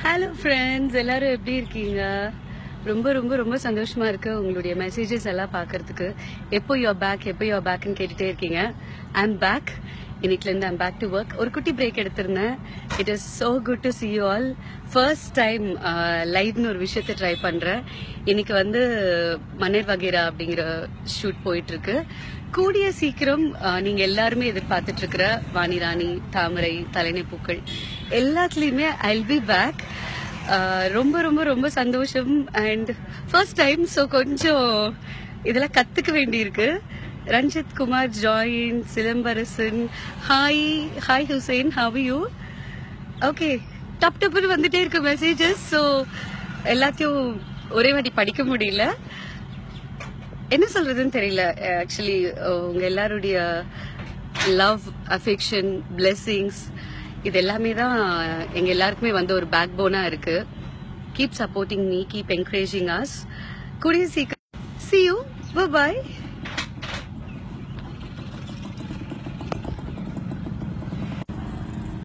Hello friends, எல்லாரும் எப்படி இருக்கீங்க? ரொம்ப ரொம்ப ரொம்ப சந்தோஷமா இருக்கு உங்களுடைய மெசேஜஸ் எல்லாம் பார்க்கறதுக்கு. எப்போ யூ ஆர் பேக்னு கேட்டுட்டே இருக்கீங்க. I am back. இன்னைக்குலேருந்து ஐம் பேக் டு ஒர்க். ஒரு குட்டி பிரேக் எடுத்திருந்தேன். It is so good to see you all. First time லைவ்னு ஒரு விஷயத்தை ட்ரை பண்றேன். இன்னைக்கு வந்து மன்னர் வகைரா அப்படிங்கிற ஷூட் போயிட்டு இருக்கு. கூடிய சீக்கிரம் நீங்க எல்லாருமே எதிர்பார்த்துட்டு இருக்கிற வாணிராணி, தாமரை, தலைனை பூக்கள் எல்லாத்துலயுமே ஐல் பி பேக். ரொம்ப ரொம்ப ரொம்ப சந்தோஷம். அண்ட் ஃபர்ஸ்ட் டைம், ஸோ கொஞ்சம் இதெல்லாம் கத்துக்க வேண்டியிருக்கு. Ranjith Kumar join, Silambarasan, hi hi Hussain, how you? Okay, டப்புன்னு வந்துட்டே இருக்கு மெசேஜஸ். ஸோ எல்லாத்தையும் ஒரே வாட்டி படிக்க முடியல. என்ன சொல்றதுன்னு தெரியல. ஆக்சுவலி உங்க எல்லாருடைய லவ், அஃபெக்ஷன், பிளெஸிங்ஸ் இது எல்லாமே தான் எங்க எல்லாருக்குமே வந்து ஒரு பேக் போனா இருக்கு. Keep supporting me, keep encouraging as. கூடிய சீக்கிரம் see you. Bye bye.